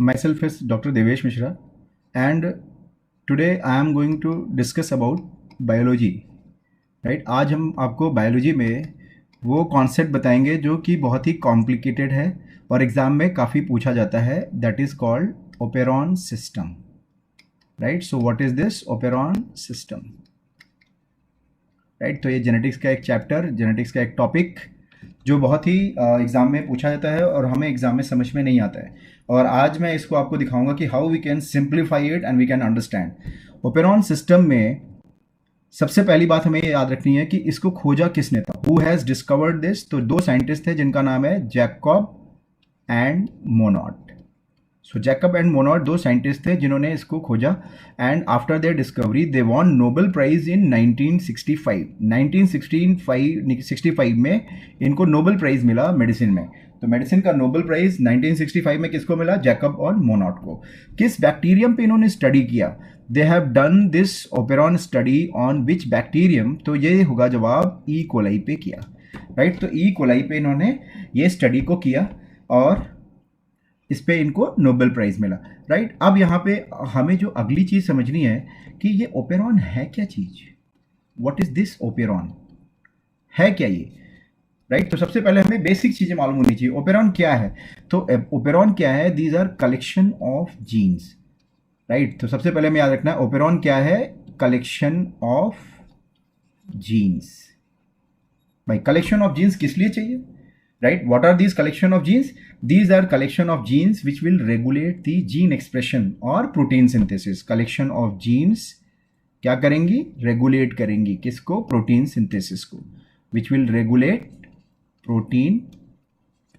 Myself is Dr. Devesh Mishra, and today I am going to discuss about biology. Right आज हम आपको biology में वो concept बताएंगे जो कि बहुत ही कॉम्प्लिकेटेड है और एग्ज़ाम में काफ़ी पूछा जाता है. That is called operon system. Right, so what is this operon system? Right, तो ये जेनेटिक्स का एक चैप्टर, जेनेटिक्स का एक टॉपिक जो बहुत ही एग्ज़ाम में पूछा जाता है और हमें एग्ज़ाम में समझ में नहीं आता है. और आज मैं इसको आपको दिखाऊंगा कि how we can simplify it and we can understand. Operon system में सबसे पहली बात हमें याद रखनी है कि इसको खोजा किसने था. Who has discovered this? तो दो साइंटिस्ट थे जिनका नाम है Jacob and Monod. So Jacob and Monod दो साइंटिस्ट थे जिन्होंने इसको खोजा and after their discovery they won Nobel prize in 1965. 1965 में इनको नोबेल प्राइज मिला मेडिसिन में. तो मेडिसिन का नोबेल प्राइज 1965 में किसको मिला? जैकब और मोनॉट को. किस बैक्टीरियम पे इन्होंने स्टडी किया? They have done this operon study on which bacterium? तो ये होगा जवाब ई कोलाई पे किया. राइट, तो ई कोलाई पे इन्होंने ये स्टडी को किया और इस पे इनको नोबेल प्राइज मिला. राइट, अब यहाँ पे हमें जो अगली चीज़ समझनी है कि ये ओपेरॉन है क्या चीज़. What is this operon? है क्या ये? राइट, तो सबसे पहले हमें बेसिक चीज़ें मालूम होनी चाहिए. ओपेरॉन क्या है? तो ओपेरॉन क्या है? These are collection of genes. Right, तो सबसे पहले हमें याद रखना है ओपेरॉन क्या है? Collection of genes. भाई कलेक्शन ऑफ जीन्स किस लिए चाहिए? Right, what are these collection of genes? These are collection of genes which will regulate the gene expression or protein synthesis. Collection of genes क्या करेंगी? Regulate करेंगी किसको? Protein synthesis को, which will regulate protein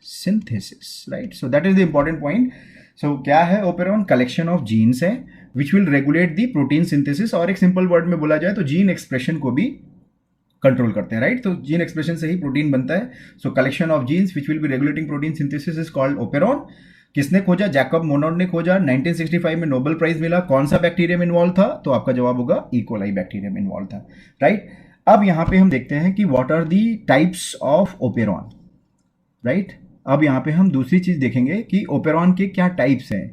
synthesis. Right, so that is the important point. So क्या है operon? Collection of genes है which will regulate the protein synthesis, और एक सिंपल वर्ड में बोला जाए तो जीन एक्सप्रेशन को भी कंट्रोल करते हैं. राइट, तो जीन एक्सप्रेशन से ही प्रोटीन बनता है. सो collection of jeans which will be regulating protein synthesis is called operon. किसने खोजा? जैकब मोनॉट ने खोजा. 1965 में नोबेल प्राइज मिला. कौन सा बैक्टीरियम इन्वॉल्व था? तो आपका जवाब होगा ई कोलाई बैक्टीरियम इन्वॉल्व था. राइट, अब यहां पे हम देखते हैं कि what are the types of operon. Right, अब यहां पे हम दूसरी चीज देखेंगे कि ओपेरॉन के क्या टाइप्स हैं.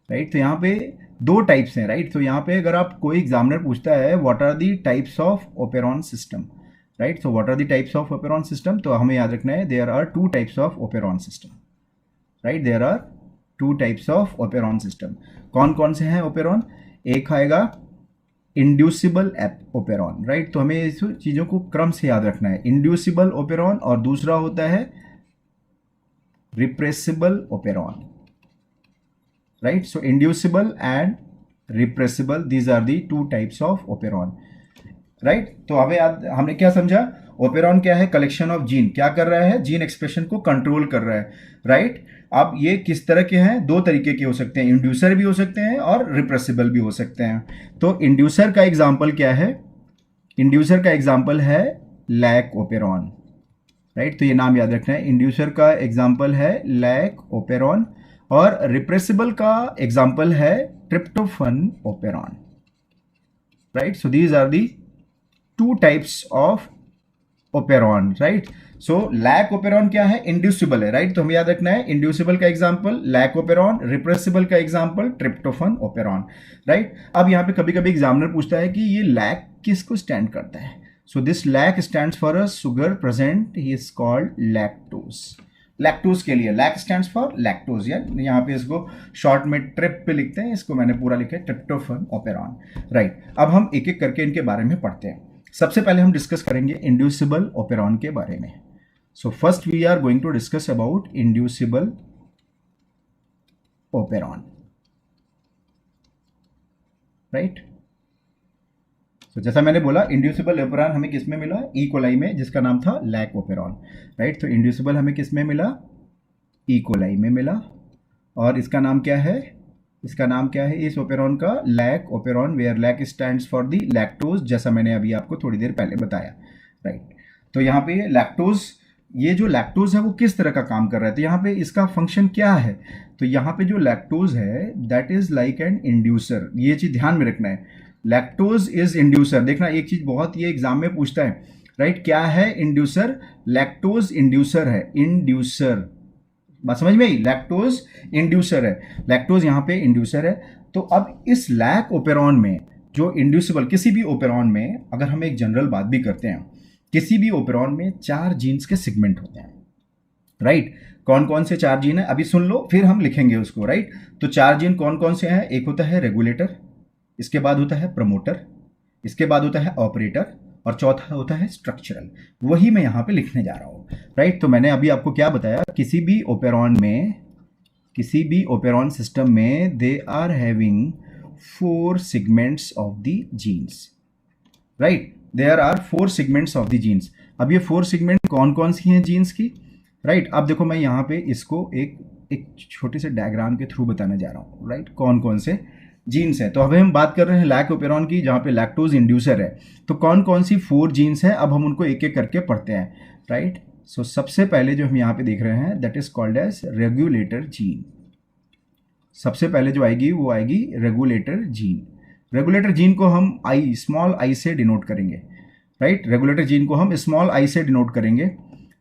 राइट, तो यहाँ पे दो टाइप्स हैं. राइट, तो यहाँ पे अगर आप कोई एग्जामिनर पूछता है what are the types of operon system. Right, so what are the types of operon system? तो हमें याद रखना है there are two types of operon system. Right, there are two types of operon system. कौन कौन से हैं operon? एक आएगा इंड्यूसिबल ओपेरॉन. राइट, तो हमें इस चीज़ों को क्रम से याद रखना है. इंड्यूसिबल ओपेरॉन और दूसरा होता है repressible operon. Right, so inducible and repressible, these are the two types of operon. Right, तो हमें याद, हमने क्या समझा? ओपेरॉन क्या है? Collection of gene. क्या कर रहा है? जीन एक्सप्रेशन को कंट्रोल कर रहा है. राइट, अब ये किस तरह के हैं? दो तरीके के हो सकते हैं. इंड्यूसर भी हो सकते हैं और रिप्रेसिबल भी हो सकते हैं. तो इंड्यूसर का एग्जाम्पल क्या है? इंड्यूसर का एग्जाम्पल है लैक ओपेरॉन. राइट, तो ये नाम याद रखना है. इंड्यूसर का एग्जाम्पल है लैक ओपेरॉन और रिप्रेसिबल का एग्जाम्पल है tryptophan operon. Right, so these are the two types of operon. right, so lac operon क्या है? इंड्यूसिबल है. राइट, तो हमें याद रखना है इंड्यूसिबल का एग्जांपल लैक ओपेरॉन, रिप्रेसिबल का एग्जांपल ट्रिप्टोफन ओपेरॉन. राइट, अब यहाँ पे कभी कभी एग्जामिनर पूछता है कि ये लैक किसको स्टैंड करता है. So this lac stands for a sugar present, he is called lactose. Lactose के लिए लैक स्टैंड्स फॉर लैक्टोज. या यहाँ पे इसको शॉर्ट में ट्रिप पे लिखते हैं, इसको मैंने पूरा लिखा है ट्रिप्टोफन ओपेरॉन. राइट, अब हम एक एक करके इनके बारे में पढ़ते हैं. सबसे पहले हम डिस्कस करेंगे इंड्यूसिबल ओपेरॉन के बारे में. So first we are going to discuss about inducible operon. Right, तो जैसा मैंने बोला इंड्यूसिबल ओपेरॉन हमें किस में मिला? ई कोलाई में, जिसका नाम था लैक ओपेरॉन. राइट, तो इंड्यूसिबल हमें किस में मिला? ई कोलाई में मिला. और इसका नाम क्या है? इसका नाम क्या है इस ओपेरॉन का? Lac operon, where lac stands for the lactose, जैसा मैंने अभी आपको थोड़ी देर पहले बताया. राइट, तो यहाँ पे लैक्टोज, ये जो लैक्टोज है वो किस तरह का काम कर रहा है? तो यहाँ पे इसका फंक्शन क्या है? तो यहाँ पे जो लैक्टोज है that is like an inducer. ये चीज ध्यान में रखना है, लैक्टोज इज इंड्यूसर. देखना एक चीज बहुत ये एग्जाम में पूछता है. राइट, क्या है इंड्यूसर? लैक्टोज इंड्यूसर है. इंड्यूसर, बात समझ में आई? लैक्टोज इंड्यूसर है, लैक्टोज यहाँ पे इंड्यूसर है। तो अब इस लैक ओपेरॉन में जो इंड्यूसिबल किसी भी ओपेरॉन में, अगर हम एक जनरल बात भी करते हैं, किसी भी ओपेरॉन में 4 जीन्स के सेगमेंट होते हैं, राइट? कौन कौन से 4 जीन है अभी सुन लो, फिर हम लिखेंगे उसको, राइट? तो 4 जीन कौन कौन से हैं? एक होता है रेगुलेटर, इसके बाद होता है प्रमोटर, इसके बाद होता है ऑपरेटर, और चौथा होता है स्ट्रक्चरल। वही मैं यहाँ पे लिखने जा रहा हूँ, राइट? तो मैंने अभी आपको क्या बताया, किसी भी ओपेरॉन में, किसी भी ओपेरॉन सिस्टम में they are having 4 segments of the genes, right? There are 4 segments of the genes. अब ये 4 सेगमेंट कौन कौन सी हैं जीन्स की, राइट? अब देखो मैं यहाँ पे इसको एक छोटे से डायग्राम के थ्रू बताने जा रहा हूँ, राइट? कौन कौन से जीन्स हैं। तो अभी हम बात कर रहे हैं लैक ओपेरॉन की, जहाँ पे लैक्टोज इंड्यूसर है। तो कौन कौन सी 4 जीन्स हैं, अब हम उनको एक एक करके पढ़ते हैं, राइट? सो सबसे पहले जो हम यहाँ पे देख रहे हैं, that is called as regulator gene. सबसे पहले जो आएगी वो आएगी रेगुलेटर जीन। रेगुलेटर जीन को हम आई, स्मॉल आई से डिनोट करेंगे, राइट? रेगुलेटर जीन को हम स्मॉल आई से डिनोट करेंगे,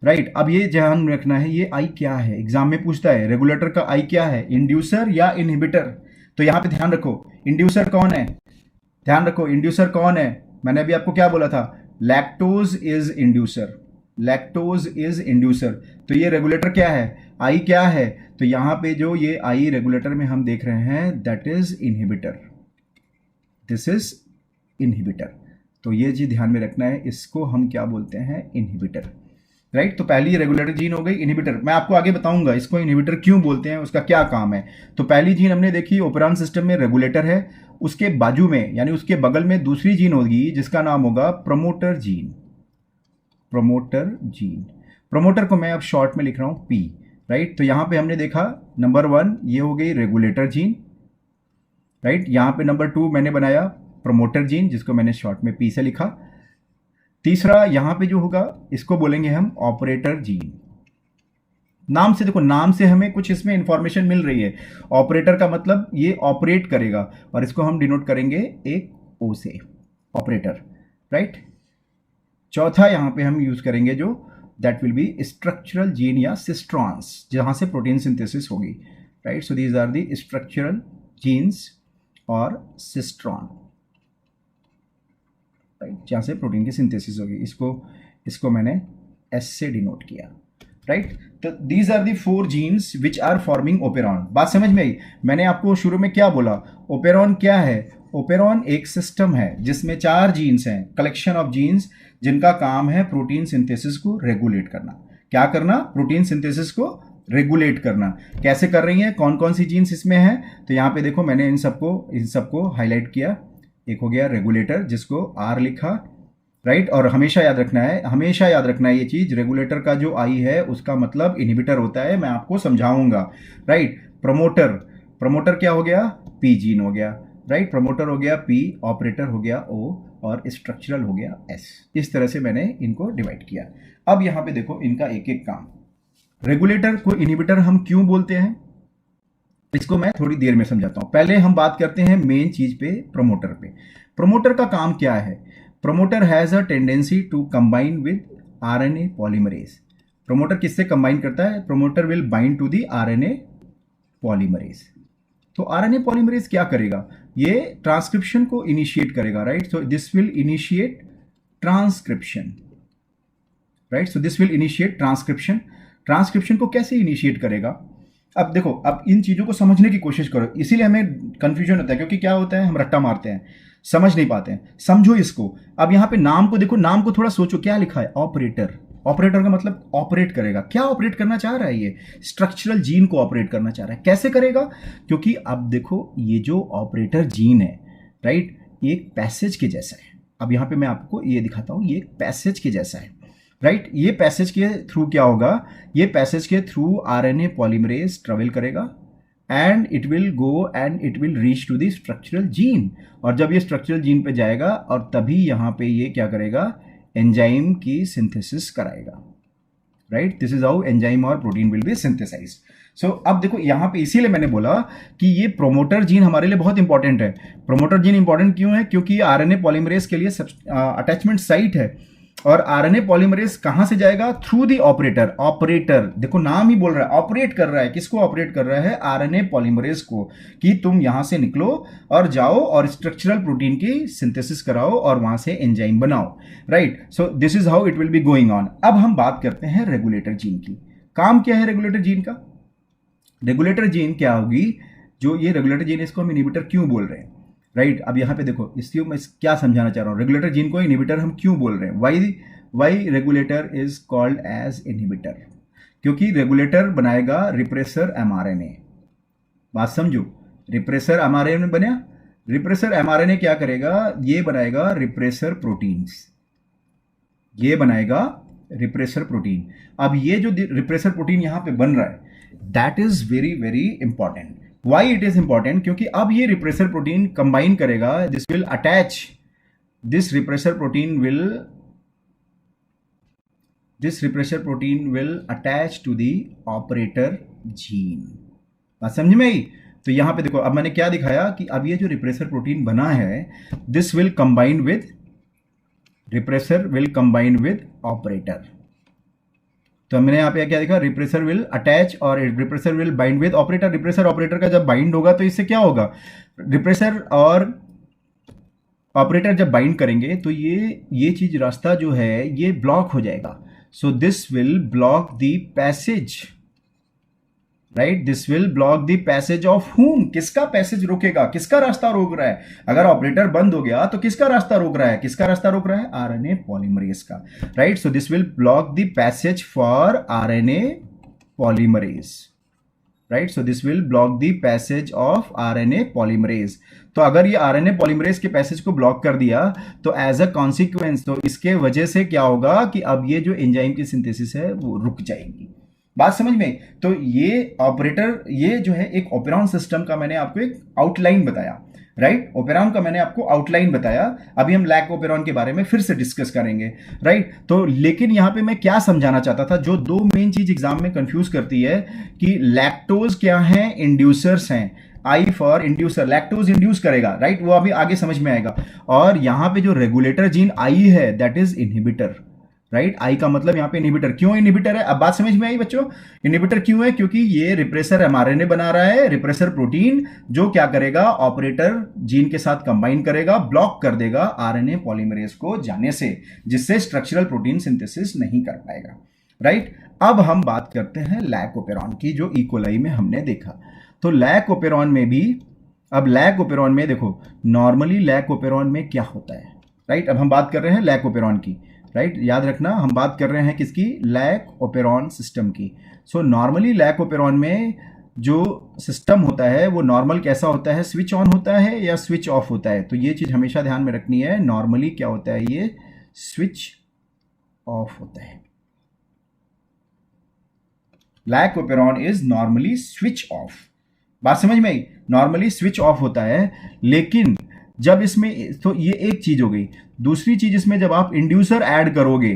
राइट? अब ये ध्यान रखना है, ये आई क्या है, एग्जाम में पूछता है रेगुलेटर का आई क्या है, इंड्यूसर या इनहिबिटर। तो यहाँ पे ध्यान रखो, इंड्यूसर कौन है, ध्यान रखो इंड्यूसर कौन है। मैंने अभी आपको क्या बोला था, lactose is inducer, lactose is inducer. तो ये रेगुलेटर क्या है, आई क्या है? तो यहाँ पे जो ये आई रेगुलेटर में हम देख रहे हैं, that is inhibitor, this is inhibitor. तो ये जी ध्यान में रखना है, इसको हम क्या बोलते हैं, इनहिबिटर, राइट? तो पहली रेगुलेटर जीन हो गई इनहिबिटर। मैं आपको आगे बताऊंगा इसको इनहिबिटर क्यों बोलते हैं, उसका क्या काम है। तो पहली जीन हमने देखी, ओपेरॉन सिस्टम में रेगुलेटर है, उसके बाजू में यानी उसके बगल में दूसरी जीन होगी जिसका नाम होगा promoter gene, promoter gene. Promoter को मैं अब शॉर्ट में लिख रहा हूं पी, राइट? तो यहां पे हमने देखा नंबर 1 ये हो गई रेगुलेटर जीन, राइट? यहां पे नंबर 2 मैंने बनाया प्रमोटर जीन, जिसको मैंने शॉर्ट में पी से लिखा। तीसरा यहां पे जो होगा इसको बोलेंगे हम ऑपरेटर जीन। नाम से देखो, नाम से हमें कुछ इसमें इंफॉर्मेशन मिल रही है। ऑपरेटर का मतलब ये ऑपरेट करेगा, और इसको हम डिनोट करेंगे एक ओ से, ऑपरेटर, राइट? चौथा यहां पे हम यूज करेंगे जो, that will be structural gene या सिस्ट्रॉन्स, जहां से प्रोटीन सिंथेसिस होगी, right? So these are the structural genes और सिस्ट्रॉन, राइट? जहां से प्रोटीन की सिंथेसिस होगी। इसको मैंने एस से डिनोट किया, राइट? तो these are the 4 genes which are forming operon. बात समझ में आई? मैंने आपको शुरू में क्या बोला, ओपेरॉन क्या है? ओपेरॉन एक सिस्टम है जिसमें 4 जीन्स हैं, कलेक्शन ऑफ जीन्स, जिनका काम है प्रोटीन सिंथेसिस को रेगुलेट करना। क्या करना? प्रोटीन सिंथेसिस को रेगुलेट करना। कैसे कर रही हैं, कौन कौन सी जीन्स इसमें हैं? तो यहाँ पे देखो मैंने इन सबको हाईलाइट किया। एक हो गया रेगुलेटर, जिसको आर लिखा, राइट? और हमेशा याद रखना है, हमेशा याद रखना है ये चीज, रेगुलेटर का जो आई है उसका मतलब इनहिबिटर होता है, मैं आपको समझाऊंगा, राइट? प्रमोटर, प्रमोटर क्या हो गया, पी जीन हो गया, राइट? प्रमोटर हो गया पी, ऑपरेटर हो गया ओ, और स्ट्रक्चरल हो गया एस। इस तरह से मैंने इनको डिवाइड किया। अब यहां पे देखो इनका एक एक काम। रेगुलेटर को इनहिबिटर हम क्यों बोलते हैं, इसको मैं थोड़ी देर में समझाता हूं। पहले हम बात करते हैं मेन चीज पे, प्रमोटर पे। प्रमोटर का काम क्या है? Promoter has a tendency to combine with RNA polymerase. Promoter किससे कंबाइन करता है? Promoter will bind to the RNA polymerase. तो आरएनए पॉलीमरेज क्या करेगा? ये ट्रांसक्रिप्शन को इनिशिएट करेगा, right? So this will initiate transcription, right? So this will initiate transcription. Transcription को कैसे इनिशिएट करेगा? अब देखो, अब इन चीजों को समझने की कोशिश करो, इसीलिए हमें कंफ्यूजन होता है, क्योंकि क्या होता है, हम रट्टा मारते हैं, समझ नहीं पाते हैं। समझो इसको। अब यहां पे नाम को देखो, नाम को थोड़ा सोचो, क्या लिखा है? ऑपरेटर। ऑपरेटर का मतलब ऑपरेट करेगा। क्या ऑपरेट करना चाह रहा है? ये स्ट्रक्चरल जीन को ऑपरेट करना चाह रहा है। कैसे करेगा? क्योंकि अब देखो ये जो ऑपरेटर जीन है, राइट, ये एक पैसेज के जैसा है। अब यहां पे मैं आपको ये दिखाता हूं, ये एक पैसेज के जैसा है, राइट? ये पैसेज के थ्रू क्या होगा? ये पैसेज के थ्रू आरएनए पॉलीमरेज ट्रेवल करेगा, and it will go and it will reach to the structural gene. और जब ये स्ट्रक्चरल जीन पे जाएगा, और तभी यहां पे ये क्या करेगा? एंजाइम की सिंथेसिस कराएगा, right? This is how enzyme और प्रोटीन विल बी सिंथेसाइज्ड। सो अब देखो यहां पे इसीलिए मैंने बोला कि ये प्रोमोटर जीन हमारे लिए बहुत इंपॉर्टेंट है। प्रोमोटर जीन इंपॉर्टेंट क्यों है? क्योंकि आरएनए पॉलीमरेज के लिए अटैचमेंट साइट है, और आरएनए पॉलीमरेज कहां से जाएगा? Through the operator. ऑपरेटर देखो नाम ही बोल रहा है, ऑपरेट कर रहा है। किसको ऑपरेट कर रहा है? आरएनए पॉलीमरेज को, कि तुम यहां से निकलो और जाओ और स्ट्रक्चरल प्रोटीन की सिंथेसिस कराओ और वहां से एंजाइम बनाओ, right. So this is how it will be going on. अब हम बात करते हैं रेगुलेटर जीन की। काम क्या है रेगुलेटर जीन का? रेगुलेटर जीन क्या होगी? जो ये रेगुलेटर जीन, इसको हम इनहिबिटर क्यों बोल रहे हैं, राइट। अब यहाँ पे देखो, इसलिए मैं क्या समझाना चाह रहा हूँ, रेगुलेटर जीन को इनहिबिटर हम क्यों बोल रहे हैं? Why regulator is called as inhibitor? क्योंकि रेगुलेटर बनाएगा रिप्रेसर एमआरएनए। बात समझो, रिप्रेसर एमआरएनए बना, रिप्रेसर एमआरएनए क्या करेगा? ये बनाएगा रिप्रेसर प्रोटीन्स, ये बनाएगा रिप्रेसर प्रोटीन। अब ये जो रिप्रेसर प्रोटीन यहां पे बन रहा है, that is very very important. Why it is important? क्योंकि अब ये रिप्रेसर प्रोटीन कंबाइन करेगा, this will attach, this repressor protein will attach to the operator gene. बात समझ में आई? तो यहां पे देखो, अब मैंने क्या दिखाया कि अब ये जो रिप्रेसर प्रोटीन बना है, this will combine with, repressor will combine with operator. तो मैंने यहाँ पे क्या देखा? रिप्रेसर विल अटैच और repressor will bind with operator. Repressor operator का जब बाइंड होगा तो इससे क्या होगा? रिप्रेसर और ऑपरेटर जब बाइंड करेंगे तो ये चीज, रास्ता जो है ये ब्लॉक हो जाएगा। सो this will block the passage, right, this will block the passage of हुम। किसका पैसेज रोकेगा? किसका रास्ता रोक रहा है? अगर ऑपरेटर बंद हो गया तो किसका रास्ता रोक रहा है? किसका रास्ता रोक रहा है? आरएनए पॉलीमरेज का, right. So this will block the passage for RNA polymerase, right. So this will block the passage of RNA polymerase. तो अगर ये आरएनए पॉलीमरेज के पैसेज को ब्लॉक कर दिया तो एज अ कॉन्सिक्वेंस, तो इसके वजह से क्या होगा कि अब ये जो एंजाइम की सिंथेसिस है वो रुक जाएगी। बात समझ में? तो ये ऑपरेटर, ये जो है एक ओपेरॉन सिस्टम का मैंने आपको एक आउटलाइन बताया, राइट। ओपेरॉन का मैंने आपको आउटलाइन बताया। अभी हम लैक ओपेरॉन के बारे में फिर से डिस्कस करेंगे, राइट। तो लेकिन यहां पे मैं क्या समझाना चाहता था, जो दो मेन चीज एग्जाम में कंफ्यूज करती है कि लैक्टोज क्या है, इंड्यूसर्स हैं। I for inducer, lactose induce करेगा, राइट, वो अभी आगे समझ में आएगा। और यहां पे जो रेगुलेटर जीन आई है, दैट इज इनहिबिटर, राइट। आई का मतलब यहां पे इनहिबिटर। क्यों इनहिबिटर है? अब बात समझ में आई बच्चों? इनहिबिटर क्यों है? क्योंकि ये रिप्रेसर एमआरएनए बना रहा है, रिप्रेसर प्रोटीन, जो क्या करेगा? ऑपरेटर जीन के साथ कंबाइन करेगा, ब्लॉक कर देगा आरएनए पॉलीमरेज को जाने से, जिससे स्ट्रक्चरल प्रोटीन सिंथेसिस नहीं कर पाएगा, राइट। अब हम बात करते हैं लैक ओपेरॉन की, जो इकोलाई में हमने देखा। तो लैक ओपेरॉन में भी, अब लैक ओपेरॉन में देखो, नॉर्मली लैक ओपेरॉन में क्या होता है, राइट। अब हम बात कर रहे हैं लैक ओपेरॉन की, राइट। याद रखना, हम बात कर रहे हैं किसकी? लैक ओपेरॉन सिस्टम की। सो नॉर्मली लैक ओपेरॉन में जो सिस्टम होता है वो नॉर्मल कैसा होता है? स्विच ऑन होता है या स्विच ऑफ होता है? तो ये चीज हमेशा ध्यान में रखनी है। नॉर्मली क्या होता है? ये स्विच ऑफ होता है। Lac operon is normally switch off. बात समझ में आई? नॉर्मली स्विच ऑफ होता है, लेकिन जब इसमें, तो ये एक चीज हो गई। दूसरी चीज, इसमें जब आप इंड्यूसर ऐड करोगे,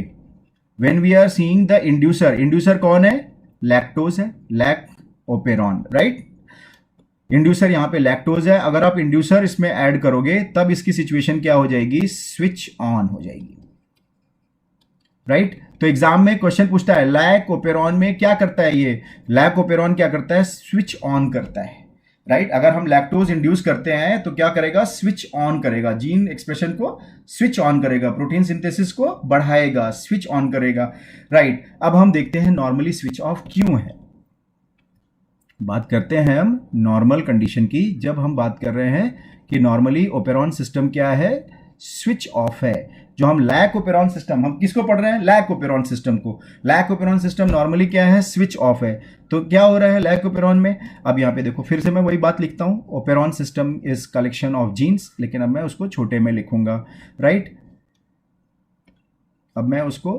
when we are seeing the inducer, inducer कौन है? लैक्टोज है, लैक ओपेरॉन, राइट। इंड्यूसर यहां पे लैक्टोज है। अगर आप इंड्यूसर इसमें ऐड करोगे तब इसकी सिचुएशन क्या हो जाएगी? स्विच ऑन हो जाएगी, राइट। तो एग्जाम में क्वेश्चन पूछता है लैक ओपेरॉन में क्या करता है? ये लैक ओपेरॉन क्या करता है? स्विच ऑन करता है, राइट। अगर हम लैक्टोज इंड्यूस करते हैं तो क्या करेगा? स्विच ऑन करेगा, जीन एक्सप्रेशन को स्विच ऑन करेगा, प्रोटीन सिंथेसिस को बढ़ाएगा, स्विच ऑन करेगा, राइट। अब हम देखते हैं नॉर्मली स्विच ऑफ क्यों है। बात करते हैं हम नॉर्मल कंडीशन की। जब हम बात कर रहे हैं कि नॉर्मली ओपेरॉन सिस्टम क्या है? स्विच ऑफ है। जो हम लैक ओपेरॉन सिस्टम, हम किसको पढ़ रहे हैं? लैक ओपेरॉन सिस्टम को। लैक ओपेरॉन सिस्टम नॉर्मली क्या है? स्विच ऑफ है। तो क्या हो रहा है लैक ओपेरॉन में? अब यहाँ पे देखो, फिर से मैं वही बात लिखता हूँ, operon system is collection of genes, लेकिन अब मैं उसको छोटे में लिखूंगा, राइट। अब मैं उसको,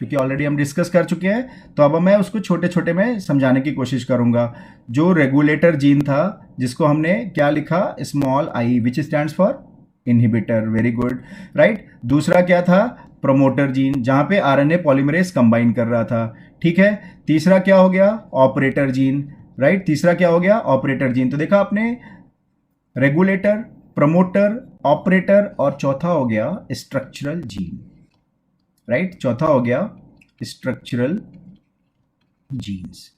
क्योंकि ऑलरेडी हम डिस्कस कर चुके हैं, तो अब मैं उसको छोटे छोटे में समझाने की कोशिश करूंगा। जो रेगुलेटर जीन था, जिसको हमने क्या लिखा? Small I, which stands for inhibitor, very good, right. दूसरा क्या था? प्रमोटर जीन, जहां पे आरएनए पॉलीमरेज कंबाइन कर रहा था, ठीक है। तीसरा क्या हो गया? Operator gene, right. तीसरा क्या हो गया? Operator gene. तो देखा आपने, रेगुलेटर, प्रमोटर, ऑपरेटर, और चौथा हो गया स्ट्रक्चरल जीन, राइट। चौथा हो गया structural genes,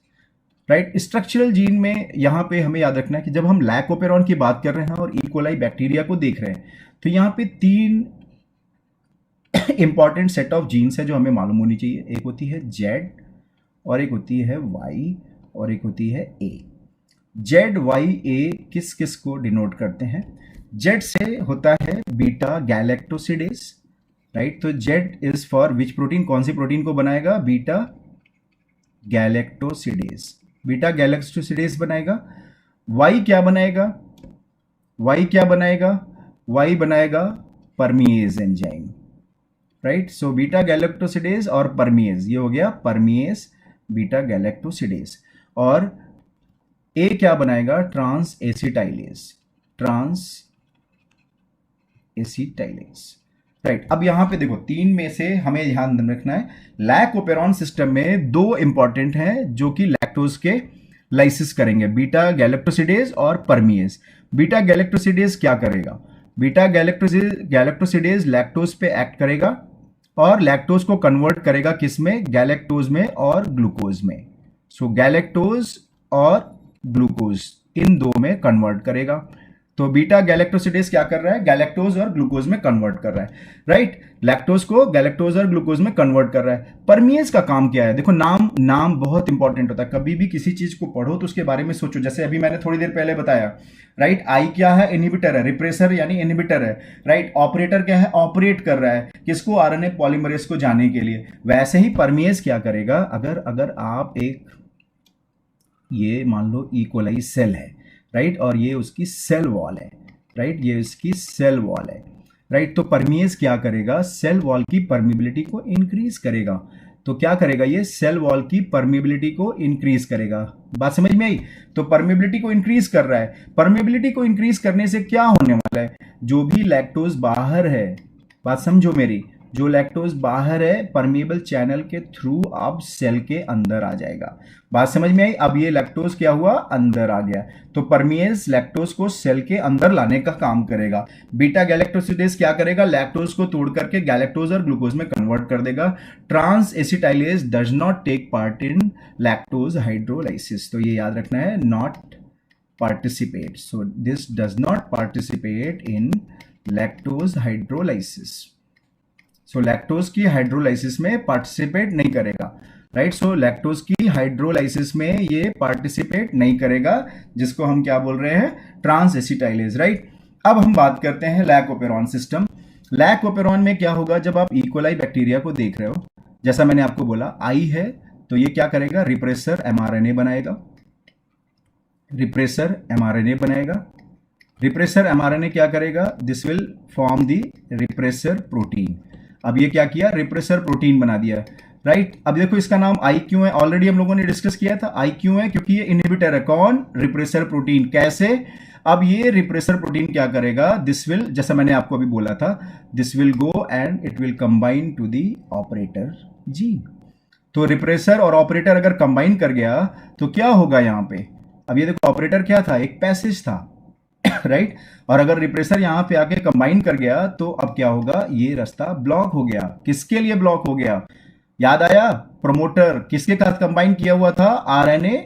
right. Structural gene में यहां पे हमें याद रखना है कि जब हम लैक ओपेरॉन की बात कर रहे हैं और इकोलाई बैक्टीरिया को देख रहे हैं, तो यहां पे तीन इंपॉर्टेंट सेट ऑफ जीन्स है जो हमें मालूम होनी चाहिए। एक होती है जेड, और एक होती है वाई, और एक होती है ए। जेड वाई ए किस किस को डिनोट करते हैं? जेड से होता है बीटा गैलेक्टोसिडेज, राइट। तो Z is for which protein, कौन सी प्रोटीन को बनाएगा? बीटा गैलेक्टोसिडेज, बीटा गैलेक्टोसिडेज बनाएगा। वाई क्या बनाएगा? वाई क्या बनाएगा? वाई बनाएगा परमिएज enzyme, right. So beta galactosidase और परमिएज, ये हो गया परमिएज बीटा गैलेक्टोसिडेज। और ए क्या बनाएगा? Transacetylase, transacetylase, right. अब यहां पे देखो तीन में से हमें ध्यान रखना है, लैक ओपेरॉन सिस्टम में दो इंपॉर्टेंट हैं जो कि लैक्टोज के लाइसिस करेंगे, बीटा गैलेक्टोसिडेज और परमिएज। बीटा गैलेक्टोसिडेज क्या करेगा? बीटा गैलेक्टोसिडेज लैक्टोज पे एक्ट करेगा और लैक्टोज को कन्वर्ट करेगा किस में? गैलेक्टोज में और ग्लूकोज में। सो गैलेक्टोज और ग्लूकोज इन दो में कन्वर्ट करेगा। तो बीटा गैलेक्टोसिडेज क्या कर रहा है? गैलेक्टोज और ग्लूकोज में कन्वर्ट कर रहा है, राइट। लैक्टोज को गैलेक्टोज और ग्लूकोज में कन्वर्ट कर रहा है। परमिएज का काम क्या है? देखो नाम बहुत इंपॉर्टेंट होता है। कभी भी किसी चीज को पढ़ो तो उसके बारे में सोचो। जैसे अभी मैंने थोड़ी देर पहले बताया, राइट। आई क्या है? इनहिबिटर है। रिप्रेसर यानी इनहिबिटर है, राइट। ऑपरेटर क्या है? ऑपरेट कर रहा है किसको? आरएनए पॉलीमरेज को जाने के लिए। वैसे ही परमिएज क्या करेगा? अगर आप एक, ये मान लो इकोलाई सेल है, राइट, और ये उसकी सेल वॉल है, राइट, ये इसकी सेल वॉल है, राइट। तो परमिएज क्या करेगा? सेल वॉल की परमिबिलिटी को इंक्रीज करेगा। तो क्या करेगा? ये सेल वॉल की परमिबिलिटी को इंक्रीज करेगा। बात समझ में आई? तो परमिबिलिटी को इंक्रीज कर रहा है। परमिबिलिटी को इंक्रीज करने से क्या होने वाला है? जो भी लैक्टोज बाहर है, बात समझो मेरी, जो लैक्टोज बाहर है परमिएबल चैनल के थ्रू अब सेल के अंदर आ जाएगा। बात समझ में आई? अब ये लैक्टोज क्या हुआ? अंदर आ गया। तो परमिएज लैक्टोज को सेल के अंदर लाने का काम करेगा। बीटा गैलेक्टोसिडेज क्या करेगा? लैक्टोज को तोड़ करके गैलेक्टोज और ग्लूकोज में कन्वर्ट कर देगा। Transacetylase does not take part in lactose hydrolysis. तो ये याद रखना है, not participate. So this does not participate in lactose hydrolysis. So lactose की हाइड्रोलाइसिस में पार्टिसिपेट नहीं करेगा, राइट। सो लैक्टोज की हाइड्रोलाइसिस में ये पार्टिसिपेट नहीं करेगा, जिसको हम क्या बोल रहे हैं? Transacetylase, right. अब हम बात करते हैं lac operon system. Lac operon में क्या होगा? जब आप इकोलाई बैक्टीरिया को देख रहे हो, जैसा मैंने आपको बोला आई है, तो ये क्या करेगा? रिप्रेसर एमआरएनए बनाएगा, रिप्रेसर एमआरएनए बनाएगा। रिप्रेसर एमआरएनए क्या करेगा? This will form the repressor protein. अब ये क्या किया? रिप्रेसर प्रोटीन बना दिया, राइट। अब देखो इसका नाम आई क्यों है? ऑलरेडी हम लोगों ने डिस्कस किया था। आई क्यों है? क्योंकि ये इनहिबिटर है। कौन? Repressor protein. कैसे? अब ये रिप्रेसर प्रोटीन क्या करेगा? दिस विल, जैसा मैंने आपको अभी बोला था, this will go and it will combine to the operator gene. तो रिप्रेसर और ऑपरेटर अगर कंबाइन कर गया तो क्या होगा यहां पे? अब ये देखो ऑपरेटर क्या था? एक पैसेज था, राइट। और अगर रिप्रेसर यहां पे आके कंबाइन कर गया तो अब क्या होगा? ये रास्ता ब्लॉक हो गया। किसके लिए ब्लॉक हो गया? याद आया? प्रमोटर किसके साथ कंबाइन किया हुआ था? आरएनए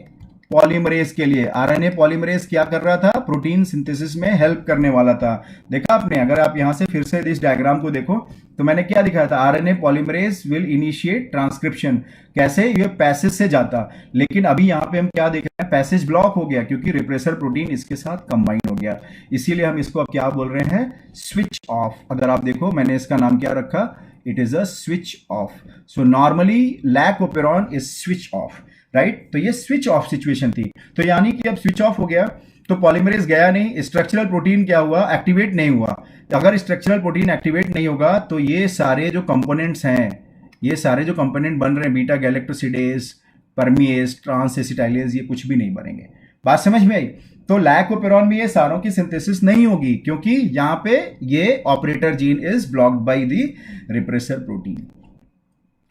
पॉलीमरेज के लिए। आरएनए पॉलीमरेज क्या कर रहा था? प्रोटीन सिंथेसिस में हेल्प करने वाला था। देखा आपने? अगर आप यहां से फिर से इस डायग्राम को देखो तो मैंने क्या दिखाया था? RNA polymerase will initiate transcription. कैसे? ये पैसेज से जाता, लेकिन अभी यहां पे हम क्या देख रहे हैं? पैसेज ब्लॉक हो गया क्योंकि रिप्रेसर प्रोटीन इसके साथ कंबाइन हो गया। इसीलिए हम इसको अब क्या बोल रहे हैं? Switch off. अगर आप देखो मैंने इसका नाम क्या रखा? It is a switch off. So normally lac operon is switch off, right. तो ये स्विच ऑफ सिचुएशन थी। तो यानी कि अब स्विच ऑफ हो गया तो पॉलीमरेज गया नहीं, स्ट्रक्चरल प्रोटीन क्या हुआ? एक्टिवेट नहीं हुआ। अगर स्ट्रक्चरल प्रोटीन एक्टिवेट नहीं होगा तो ये सारे जो कंपोनेंट्स हैं, ये सारे जो कंपोनेंट बन रहे हैं, beta galactosidase, permease, transacetylase, ये कुछ भी नहीं बनेंगे। बात समझ में आई? तो लैक ओपेरॉन में ये सारों की सिंथेसिस नहीं होगी क्योंकि यहां पे ये operator gene is blocked by the repressor protein.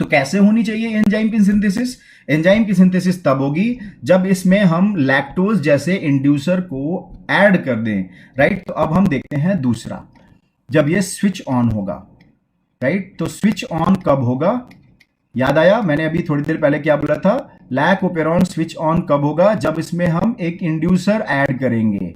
तो कैसे होनी चाहिए एंजाइम की सिंथेसिस? एंजाइम की सिंथेसिस तब होगी जब इसमें हम लैक्टोज जैसे इंड्यूसर को ऐड कर दें, राइट। तो अब हम देखते हैं दूसरा, जब ये स्विच ऑन होगा, राइट। तो स्विच ऑन कब होगा, याद आया मैंने अभी थोड़ी देर पहले क्या बोला था, लैक ओपेरॉन स्विच ऑन कब होगा, जब इसमें हम एक इंड्यूसर ऐड करेंगे।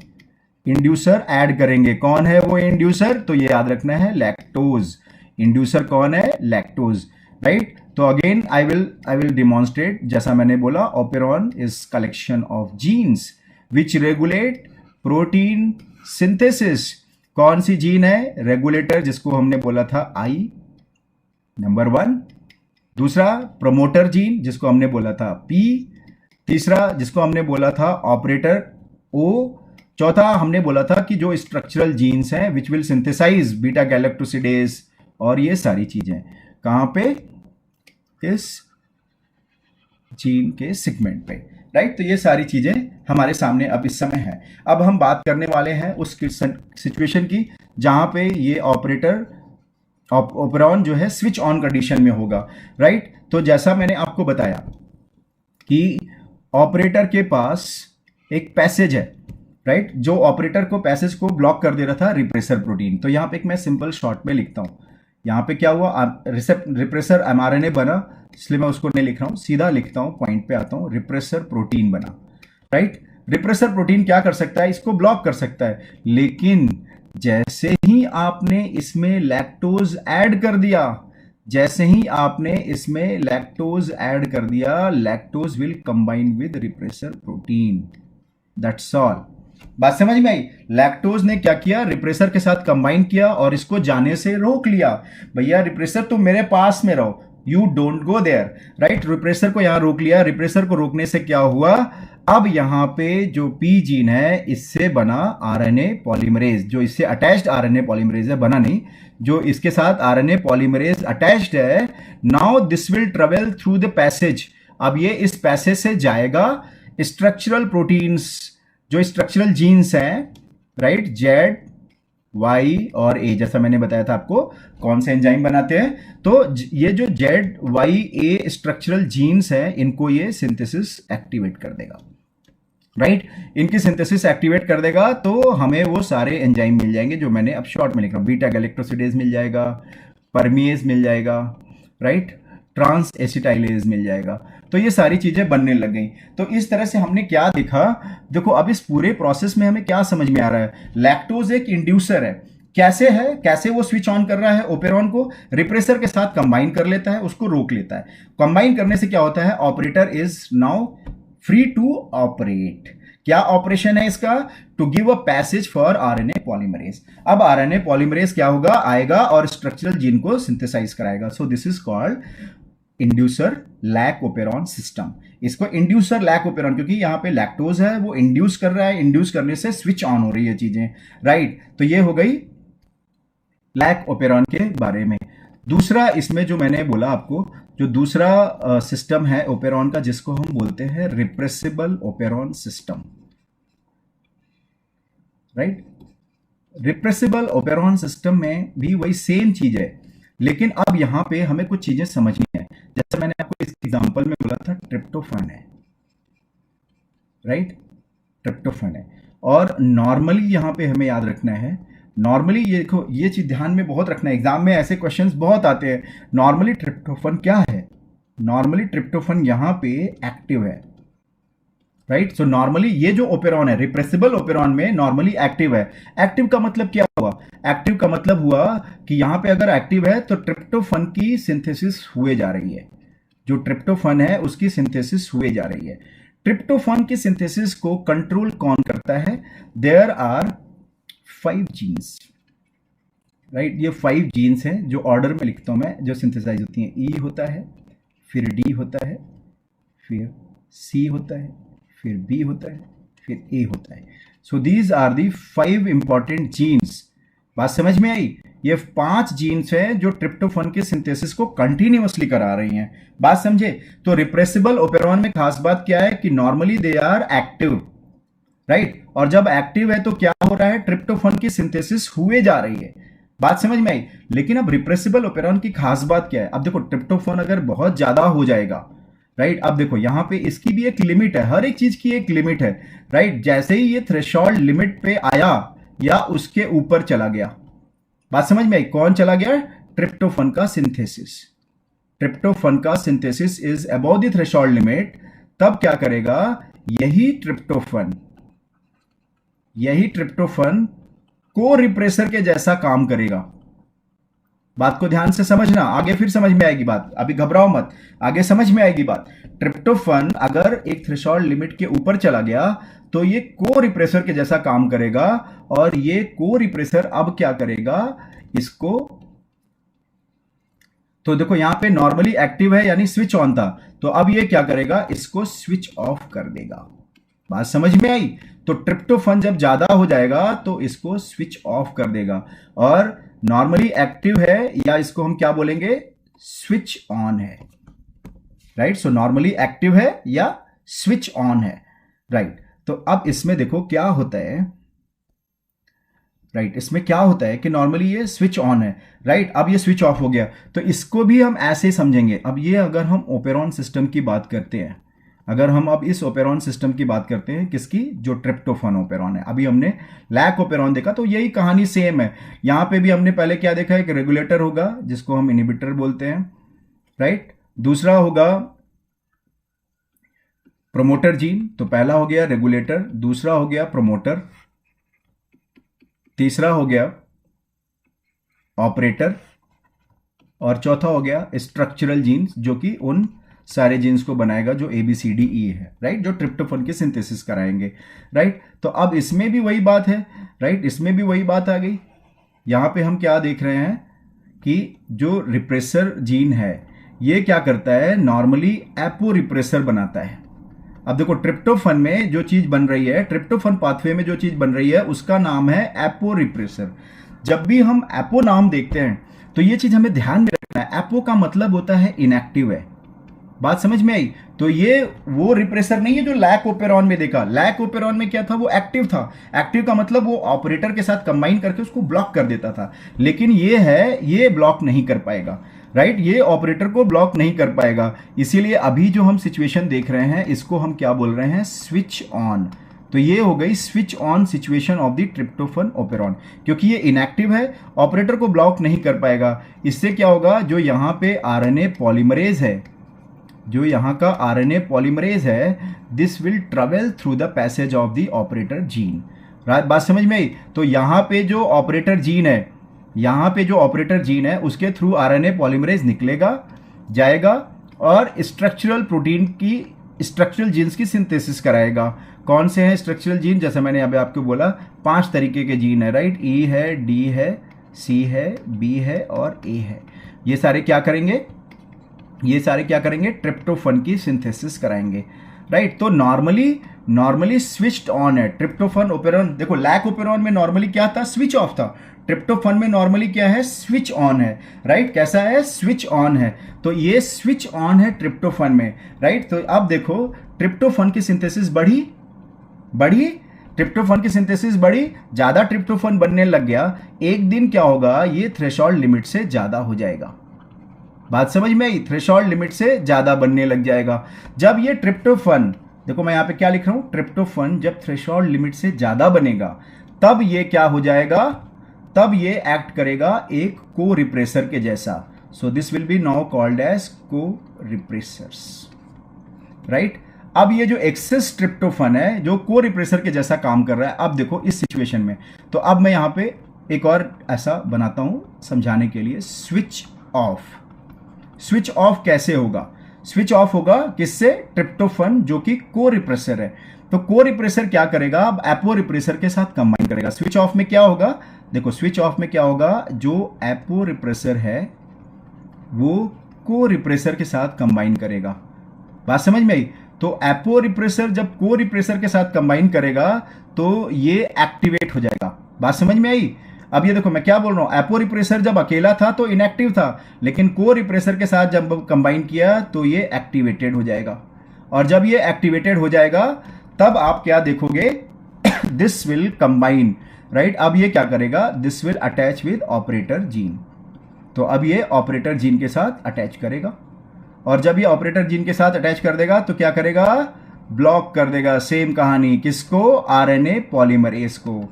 इंड्यूसर ऐड करेंगे, कौन है वो इंड्यूसर, तो ये याद रखना है लैक्टोज। इंड्यूसर कौन है, लैक्टोज, राइट। तो अगेन आई विल डिमॉन्स्ट्रेट, जैसा मैंने बोला, operon is collection of jeans which regulate protein synthesis. कौन सी जीन है, रेगुलेटर, जिसको हमने बोला था आई, नंबर 1। दूसरा प्रमोटर जीन, जिसको हमने बोला था पी। तीसरा जिसको हमने बोला था ऑपरेटर, ओ। चौथा हमने बोला था कि जो स्ट्रक्चरल जीन्स हैं which will synthesize beta galactosidase, और ये सारी चीजें कहां पे, इस जीन के सेगमेंट पे, राइट। तो ये सारी चीजें हमारे सामने अब इस समय है। अब हम बात करने वाले हैं उस सिचुएशन की जहां पे ये ओपेरॉन जो है स्विच ऑन कंडीशन में होगा, राइट। तो जैसा मैंने आपको बताया कि ऑपरेटर के पास एक पैसेज है, राइट, जो ऑपरेटर को पैसेज को ब्लॉक कर दे रहा था रिप्रेसर प्रोटीन। तो यहां पे एक मैं सिंपल शॉर्ट में लिखता हूं, यहां पे क्या हुआ, रिप्रेसर एमआरएनए बना, इसलिए मैं उसको नहीं लिख रहा हूं, सीधा लिखता हूं, पॉइंट पे आता हूं, रिप्रेसर प्रोटीन बना, राइट। रिप्रेसर प्रोटीन क्या कर सकता है, इसको ब्लॉक कर सकता है, लेकिन जैसे ही आपने इसमें लैक्टोज ऐड कर दिया, जैसे ही आपने इसमें लैक्टोज ऐड कर दिया, lactose will combine with repressor protein, that's all. बात समझ में आई। लैक्टोज ने क्या किया, रिप्रेसर के साथ कंबाइन किया और इसको जाने से रोक लिया। भैया रिप्रेसर तुम मेरे पास में रहो, you don't go there, right. Repressor को यहां रोक लिया। रिप्रेसर को रोकने से क्या हुआ, अब यहां पे जो पी जीन है इससे बना आरएनए पॉलीमरेज, जो इससे अटैच्ड आरएनए पॉलीमरेज है, बना नहीं, जो इसके साथ आरएनए पॉलीमरेज अटैच्ड है। Now this will travel through the passage, अब ये इस पैसेज से जाएगा स्ट्रक्चरल प्रोटीन्स, जो स्ट्रक्चरल जीन्स हैं, राइट, जेड, वाई और ए, जैसा मैंने बताया था आपको कौन से एंजाइम बनाते हैं। तो ये जो Z Y A structural genes हैं, इनको ये सिंथेसिस एक्टिवेट कर देगा, राइट। इनकी सिंथेसिस एक्टिवेट कर देगा तो हमें वो सारे एंजाइम मिल जाएंगे जो मैंने अब शॉर्ट में लिख रहा हूं। बीटा गैलेक्टोसिडेज मिल जाएगा, परमिएज मिल जाएगा, राइट, ट्रांस एसिटाइलेज मिल जाएगा। तो ये सारी चीजें बनने लग गई। तो इस तरह से हमने क्या देखा, देखो अब इस पूरे प्रोसेस में हमें क्या समझ में आ रहा है, लैक्टोज एक इंड्यूसर है। कैसे है, कैसे वो स्विच ऑन कर रहा है ओपेरॉन को, रिप्रेसर के साथ कंबाइन कर लेता है, उसको रोक लेता है। कंबाइन करने से क्या होता है, operator is now free to operate. क्या ऑपरेशन है इसका, to give a passage for RNA polymerase. अब आरएनए पॉलीमरेज क्या होगा, आएगा और स्ट्रक्चरल जीन को सिंथेसाइज कराएगा। So this is called inducer lac operon system. इसको इंड्यूसर लैक ओपेरॉन, क्योंकि यहां पे लैक्टोज है, वो इंड्यूस कर रहा है, इंड्यूस करने से स्विच ऑन हो रही है चीजें, राइट। तो ये हो गई लैक ओपेरॉन के बारे में। दूसरा इसमें जो मैंने बोला आपको, जो दूसरा सिस्टम है ओपेरॉन का, जिसको हम बोलते हैं repressible operon system, right. Repressible operon system में भी वही सेम चीज है, लेकिन अब यहां पे हमें कुछ चीजें समझनी है। जैसे मैंने आपको इस एग्जांपल में बोला था, ट्रिप्टोफैन है, राइट, ट्रिप्टोफैन है। और नॉर्मली यहां पे हमें याद रखना है, नॉर्मली ये देखो, ये चीज ध्यान में बहुत रखना है, एग्जाम में ऐसे क्वेश्चंस बहुत आते हैं। नॉर्मली ट्रिप्टोफैन क्या है, नॉर्मली ट्रिप्टोफैन यहां पे एक्टिव है, राइट। सो नॉर्मली ये जो ओपेरॉन है, रिप्रेसिबल ओपेरॉन में नॉर्मली एक्टिव है। एक्टिव का मतलब क्या हुआ, एक्टिव का मतलब हुआ कि यहां पे अगर एक्टिव है तो ट्रिप्टोफैन की सिंथेसिस हुए जा रही है, जो ट्रिप्टोफैन है उसकी सिंथेसिस हुए जा रही है। ट्रिप्टोफैन की सिंथेसिस को कंट्रोल कौन करता है, देयर आर 5 जीन्स, राइट। ये 5 जीन्स हैं जो ऑर्डर में लिखता हूं मैं, जो सिंथेसाइज होती हैं। ई होता है, फिर डी होता है, फिर सी होता है, फिर बी होता है, फिर ए होता है। So these are the 5 important genes. बात समझ में आई, ये 5 जीन्स हैं जो ट्रिप्टोफैन के सिंथेसिस को कंटिन्यूअसली करा रही हैं। बात समझे। तो रिप्रेसिबल ओपेरॉन में खास बात क्या है कि normally they are active, right. और जब एक्टिव है तो क्या हो रहा है, ट्रिप्टोफैन की सिंथेसिस हुए जा रही है। बात समझ में आई। लेकिन अब रिप्रेसिबल ओपेरॉन की खास बात क्या है, अब देखो ट्रिप्टोफैन अगर बहुत ज्यादा हो जाएगा, राइट, अब देखो यहां पे इसकी भी एक लिमिट है, हर एक चीज की एक लिमिट है, राइट। जैसे ही ये थ्रेशोल्ड लिमिट पे आया या उसके ऊपर चला गया, बात समझ में आई, कौन चला गया, ट्रिप्टोफन का सिंथेसिस, ट्रिप्टोफन का synthesis is above the threshold limit, तब क्या करेगा, यही ट्रिप्टोफन को रिप्रेसर के जैसा काम करेगा। बात को ध्यान से समझना, आगे फिर समझ में आएगी बात, अभी घबराओ मत, आगे समझ में आएगी बात। ट्रिप्टोफन अगर एक थ्रेशोल्ड लिमिट के ऊपर चला गया तो ये को रिप्रेसर के जैसा काम करेगा, और ये को रिप्रेसर अब क्या करेगा इसको, तो देखो यहां पे नॉर्मली एक्टिव है यानी स्विच ऑन था, तो अब ये क्या करेगा, इसको स्विच ऑफ कर देगा। बात समझ में आई? तो ट्रिप्टोफन जब ज्यादा हो जाएगा तो इसको स्विच ऑफ कर देगा, और नॉर्मली एक्टिव है या इसको हम क्या बोलेंगे, स्विच ऑन है, राइट। सो नॉर्मली एक्टिव है या स्विच ऑन है, राइट। तो अब इसमें देखो क्या होता है, राइट, इसमें क्या होता है कि नॉर्मली ये स्विच ऑन है, राइट। अब ये स्विच ऑफ हो गया, तो इसको भी हम ऐसे ही समझेंगे। अब ये अगर हम ओपेरॉन सिस्टम की बात करते हैं, अगर हम अब इस ओपेरॉन सिस्टम की बात करते हैं, किसकी, जो ट्रिप्टोफन ओपेरॉन है। अभी हमने लैक ओपेरॉन देखा, तो यही कहानी सेम है। यहां पे भी हमने पहले क्या देखा है कि रेगुलेटर होगा जिसको हम इनहिबिटर बोलते हैं, राइट। दूसरा होगा प्रोमोटर जीन, तो पहला हो गया रेगुलेटर, दूसरा हो गया प्रोमोटर, तीसरा हो गया ऑपरेटर, और चौथा हो गया स्ट्रक्चरल जीन्स, जो कि उन सारे जीन्स को बनाएगा जो ABCDE है, राइट, जो ट्रिप्टोफन की सिंथेसिस कराएंगे, राइट। तो अब इसमें भी वही बात है, राइट, इसमें भी वही बात आ गई। यहां पे हम क्या देख रहे हैं कि जो रिप्रेसर जीन है ये क्या करता है, नॉर्मली एपो रिप्रेसर बनाता है। अब देखो ट्रिप्टोफन में जो चीज बन रही है, ट्रिप्टोफन पाथवे में जो चीज बन रही है उसका नाम है एपो रिप्रेसर। जब भी हम एपो नाम देखते हैं तो ये चीज हमें ध्यान में रखना है, एपो का मतलब होता है इनएक्टिव है। बात समझ में आई? तो ये वो रिप्रेसर नहीं है जो लैक ओपेरॉन में देखा। लैक ओपेरॉन में क्या था, वो एक्टिव था। एक्टिव का मतलब वो ऑपरेटर के साथ कंबाइन करके उसको ब्लॉक कर देता था, लेकिन ये है, ये ब्लॉक नहीं कर पाएगा, राइट, ये ऑपरेटर को ब्लॉक नहीं कर पाएगा। इसीलिए अभी जो हम सिचुएशन देख रहे हैं इसको हम क्या बोल रहे हैं, स्विच ऑन। तो ये हो गई switch on situation of the tryptophan operon, क्योंकि ये इनएक्टिव है, ऑपरेटर को ब्लॉक नहीं कर पाएगा। इससे क्या होगा, जो यहाँ पे आरएनए पॉलीमरेज है, जो यहाँ का आरएनए पॉलीमरेज है, this will travel through the passage of the operator gene. बात समझ में आई? तो यहाँ पे जो ऑपरेटर जीन है, यहाँ पे जो ऑपरेटर जीन है उसके थ्रू आरएनए पॉलीमरेज निकलेगा, जाएगा, और स्ट्रक्चरल प्रोटीन की, स्ट्रक्चरल जीन्स की सिंथेसिस कराएगा। कौन से हैं स्ट्रक्चरल जीन? जैसे मैंने अभी आपको बोला 5 तरीके के जीन है, राइट। E है, D है, C है, B है और A है। ये सारे क्या करेंगे, ये सारे क्या करेंगे, ट्रिप्टोफन की सिंथेसिस कराएंगे, राइट। तो नॉर्मली स्विच्ड ऑन है ट्रिप्टोफन ओपेरॉन। देखो लैक ओपेरॉन में नॉर्मली क्या था, स्विच ऑफ था। ट्रिप्टोफन में नॉर्मली क्या है, स्विच ऑन है, राइट। कैसा है, स्विच ऑन है। तो ये स्विच ऑन है ट्रिप्टोफन में, राइट। तो अब देखो ट्रिप्टोफन की सिंथेसिस बढ़ी, ट्रिप्टोफन की सिंथेसिस बढ़ी, ज्यादा ट्रिप्टोफन बनने लग गया। एक दिन क्या होगा, ये थ्रेशोल्ड लिमिट से ज्यादा हो जाएगा। बात समझ में आई? थ्रेशोल्ड लिमिट से ज्यादा बनने लग जाएगा। जब ये ट्रिप्टोफन, देखो मैं यहां पे क्या लिख रहा हूं, ट्रिप्टोफन जब थ्रेशोल्ड लिमिट से ज्यादा बनेगा तब ये क्या हो जाएगा, तब ये एक्ट करेगा एक को रिप्रेसर के जैसा। So this will be now called as corepressors, right. अब ये जो एक्सेस ट्रिप्टोफन है जो को रिप्रेसर के जैसा काम कर रहा है, अब देखो इस सिचुएशन में, तो अब मैं यहां पे एक और ऐसा बनाता हूं समझाने के लिए, स्विच ऑफ। स्विच ऑफ कैसे होगा, स्विच ऑफ होगा किससे, ट्रिप्टोफन जो कि को रिप्रेसर है। तो को रिप्रेसर क्या करेगा, अब एपो रिप्रेसर के साथ कंबाइन करेगा। स्विच ऑफ में क्या होगा, देखो स्विच ऑफ में क्या होगा, जो एपो रिप्रेसर है वो को रिप्रेसर के साथ कंबाइन करेगा। बात समझ में आई? तो एपो रिप्रेसर जब को रिप्रेसर के साथ कंबाइन करेगा तो ये एक्टिवेट हो जाएगा। बात समझ में आई? अब ये देखो मैं क्या बोल रहा हूं, एपो रिप्रेसर जब अकेला था तो इनएक्टिव था, लेकिन को रिप्रेसर के साथ जब कंबाइन किया तो ये एक्टिवेटेड हो जाएगा। और जब ये एक्टिवेटेड हो जाएगा तब आप क्या देखोगे, दिस विल कंबाइन, राइट। अब ये क्या करेगा, this will attach with operator gene. तो अब ये ऑपरेटर जीन के साथ अटैच करेगा, और जब ये ऑपरेटर जीन के साथ अटैच कर देगा तो क्या करेगा, ब्लॉक कर देगा। सेम कहानी, किसको, आरएनए पॉलीमरेज को,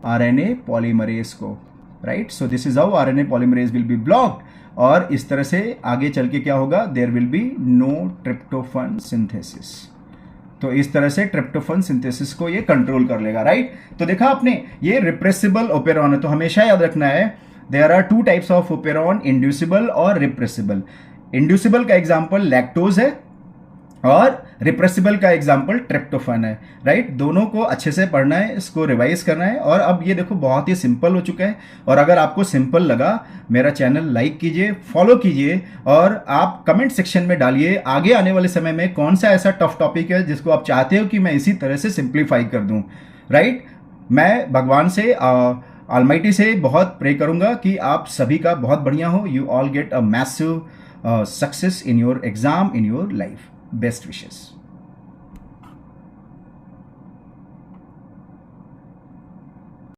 आरएनए पॉलीमरेज को, right. So this is how RNA polymerase will be blocked, और इस तरह से आगे चल के क्या होगा, there will be no tryptophan synthesis. तो इस तरह से ट्रिप्टोफन सिंथेसिस को ये कंट्रोल कर लेगा, राइट. तो देखा आपने, ये रिप्रेसिबल ओपेरॉन है. तो हमेशा याद रखना है, there are 2 types of operon, inducible और रिप्रेसिबल. इंड्यूसिबल का एग्जांपल लैक्टोज है और रिप्रेसिबल का एग्जांपल ट्रिप्टोफन है, राइट. दोनों को अच्छे से पढ़ना है, इसको रिवाइज करना है. और अब ये देखो बहुत ही सिंपल हो चुका है. और अगर आपको सिंपल लगा, मेरा चैनल लाइक कीजिए, फॉलो कीजिए, और आप कमेंट सेक्शन में डालिए आगे आने वाले समय में कौन सा ऐसा टफ टॉपिक है जिसको आप चाहते हो कि मैं इसी तरह से सिंप्लीफाई कर दूं, राइट. मैं भगवान से, ऑलमाइटी से बहुत प्रे करूंगा कि आप सभी का बहुत बढ़िया हो. You all get a massive success in your exam, in your life. Best wishes.